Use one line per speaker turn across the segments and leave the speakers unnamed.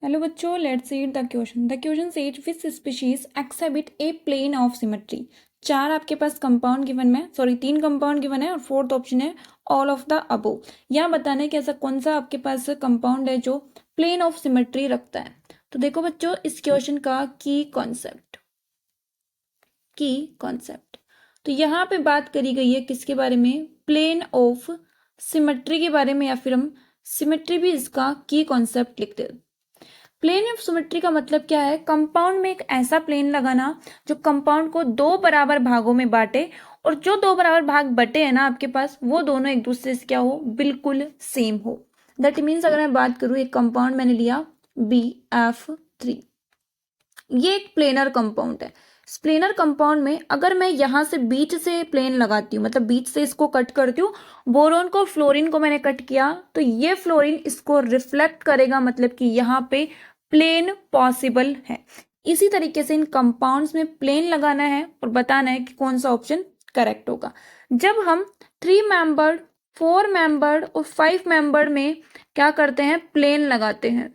Hello बच्चों, let's read the question. The question says which species exhibit a plane of symmetry. चार आपके पास compound given में, sorry 3 compound given है और फोर्थ ऑप्शन है ऑल ऑफ द अबोव। यहाँ बताना है कि ऐसा कौन सा आपके पास कंपाउंड है जो प्लेन ऑफ सिमेट्री रखता है। तो देखो बच्चों, इस क्वेश्चन का की कॉन्सेप्ट तो यहाँ पे बात करी गई है किसके बारे में, प्लेन ऑफ सिमेट्री के बारे में, या फिर हम सिमेट्री भी इसका की कॉन्सेप्ट लिखते हैं। प्लेन ऑफ सिमेट्री का मतलब क्या है, कंपाउंड में एक ऐसा प्लेन लगाना जो कंपाउंड को 2 बराबर भागों में बांटे, और जो 2 बराबर भाग बटे हैं ना आपके पास, वो दोनों एक दूसरे से क्या हो, बिल्कुल सेम हो। दैट मीन्स अगर मैं बात करूं, एक कंपाउंड मैंने लिया BF3, ये एक प्लेनर कंपाउंड है। इस प्लेनर कंपाउंड में अगर मैं यहाँ से बीच से प्लेन लगाती हूँ, मतलब बीच से इसको कट करती हूँ, बोरोन को फ्लोरीन को मैंने कट किया, तो ये फ्लोरीन इसको रिफ्लेक्ट करेगा, मतलब कि यहाँ पे प्लेन पॉसिबल है। इसी तरीके से इन कंपाउंड्स में प्लेन लगाना है और बताना है कि कौन सा ऑप्शन करेक्ट होगा। जब हम 3 मेंबर्ड, 4 मेंबर्ड और 5 मेंबर्ड में क्या करते हैं, प्लेन लगाते हैं,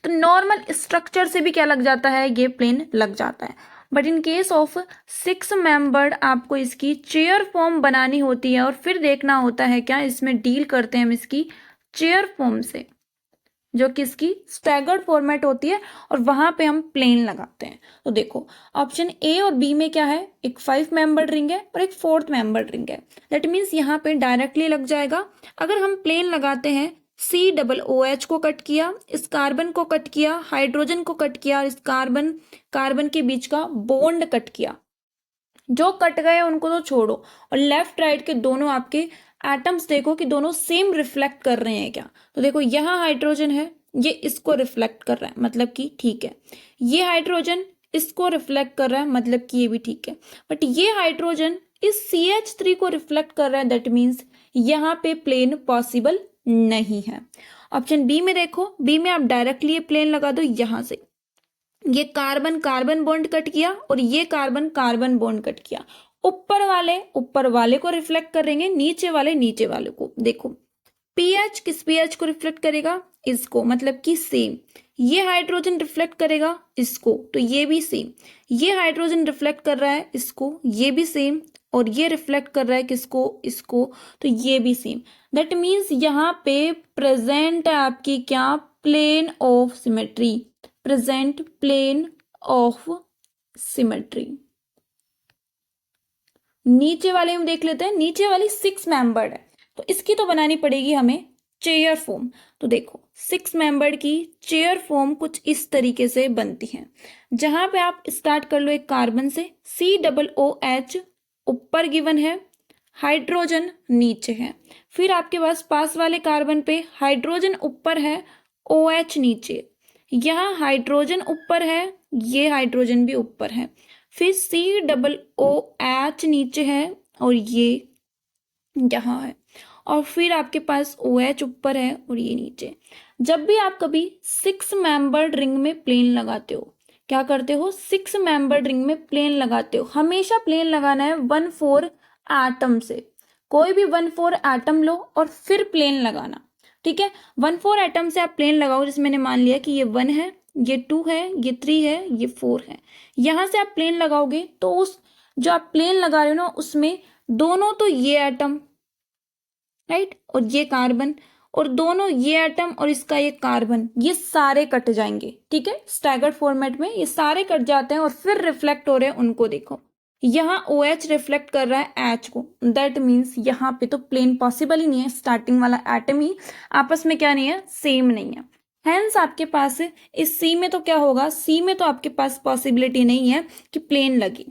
तो नॉर्मल स्ट्रक्चर से भी क्या लग जाता है, ये प्लेन लग जाता है। But in case of 6 membered आपको इसकी चेयर फॉर्म बनानी होती है, और फिर देखना होता है क्या, इसमें डील करते हैं हम इसकी चेयर फॉर्म से, जो कि इसकी स्टैगर्ड फॉर्मेट होती है, और वहां पे हम प्लेन लगाते हैं। तो देखो ऑप्शन ए और बी में क्या है, एक 5 मेंबर्ड रिंग है और एक 4th मेंबर्ड रिंग है। दैट मीन्स यहाँ पे डायरेक्टली लग जाएगा। अगर हम प्लेन लगाते हैं, COOH को कट किया, इस कार्बन को कट किया, हाइड्रोजन को कट किया, और इस कार्बन के बीच का बॉन्ड कट किया, जो कट गए उनको तो छोड़ो, और लेफ्ट राइट के दोनों आपके एटम्स देखो कि दोनों सेम रिफ्लेक्ट कर रहे हैं क्या। तो देखो यहाँ हाइड्रोजन है, ये इसको रिफ्लेक्ट कर रहा है, मतलब कि ठीक है। ये हाइड्रोजन इसको रिफ्लेक्ट कर रहा है, मतलब कि ये भी ठीक है। बट ये हाइड्रोजन इस CH3 को रिफ्लेक्ट कर रहा है, दैट मीन्स यहाँ पे प्लेन पॉसिबल नहीं है। ऑप्शन बी में देखो, बी में आप डायरेक्टली ये प्लेन लगा दो, यहां से ये कार्बन कार्बन बॉन्ड कट किया और ये कार्बन कार्बन बॉन्ड कट किया। ऊपर वाले को रिफ्लेक्ट करेंगे, नीचे वाले को। देखो पीएच किस पीएच को रिफ्लेक्ट करेगा, इसको, मतलब कि सेम। ये हाइड्रोजन रिफ्लेक्ट करेगा इसको, तो ये भी सेम। ये हाइड्रोजन रिफ्लेक्ट कर रहा है इसको, ये भी सेम। और ये रिफ्लेक्ट कर रहा है किसको, इसको, तो ये भी सेम। दैट मीन्स यहाँ पे प्रेजेंट है आपकी क्या, plane of symmetry, present plane of symmetry. नीचे वाले हम देख लेते हैं, नीचे वाली 6 मेंबर्ड है, तो इसकी तो बनानी पड़ेगी हमें चेयर फॉर्म। तो देखो 6 मेंबर्ड की चेयर फॉर्म कुछ इस तरीके से बनती है, जहां पे आप स्टार्ट कर लो एक कार्बन से, COOH ऊपर गिवन है, हाइड्रोजन नीचे है, फिर आपके पास वाले कार्बन पे हाइड्रोजन ऊपर है, OH नीचे, यहाँ हाइड्रोजन ऊपर है, ये हाइड्रोजन भी ऊपर है, फिर COOH नीचे है और ये यहाँ है, और फिर आपके पास OH ऊपर है और ये नीचे। जब भी आप कभी 6 मेंबर्ड रिंग में प्लेन लगाते हो, क्या करते हो, 6 मेंबर्ड रिंग में प्लेन लगाते हो, हमेशा प्लेन लगाना है 1,4 एटम से। कोई भी 1,4 एटम लो और फिर प्लेन लगाना, ठीक है। 1,4 एटम से आप प्लेन लगाओ, जैसे मैंने मान लिया कि ये 1 है, ये 2 है, ये 3 है, ये 4 है। यहां से आप प्लेन लगाओगे तो उस जो आप प्लेन लगा रहे हो ना, उसमें दोनों तो ये एटम, राइट, और ये कार्बन, और दोनों ये एटम और इसका ये कार्बन, ये सारे कट जाएंगे, ठीक है। स्टैगर्ड फॉर्मेट में ये सारे कट जाते हैं और फिर रिफ्लेक्ट हो रहे हैं, उनको देखो। यहाँ OH रिफ्लेक्ट कर रहा है H को, दैट मीन्स यहाँ पे तो प्लेन पॉसिबल ही नहीं है, स्टार्टिंग वाला एटम ही आपस में क्या नहीं है, सेम नहीं है। हेंस आपके पास इस C में तो क्या होगा, C में तो आपके पास पॉसिबिलिटी नहीं है कि प्लेन लगे।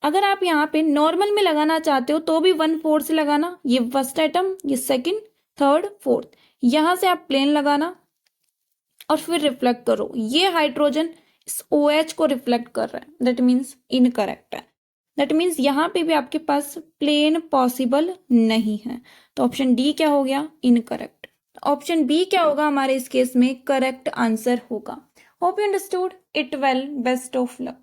अगर आप यहाँ पे नॉर्मल में लगाना चाहते हो तो भी 1,4 से लगाना, ये फर्स्ट एटम, ये सेकंड, थर्ड, फोर्थ, यहां से आप प्लेन लगाना और फिर रिफ्लेक्ट करो। ये हाइड्रोजन इस OH को रिफ्लेक्ट कर रहा है, दैट मीन्स इनकरेक्ट है। दैट मीन्स यहाँ पे भी आपके पास प्लेन पॉसिबल नहीं है, तो ऑप्शन डी क्या हो गया, इनकरेक्ट। ऑप्शन बी क्या होगा हमारे इस केस में, करेक्ट आंसर होगा। Hope you understood it well, best of luck.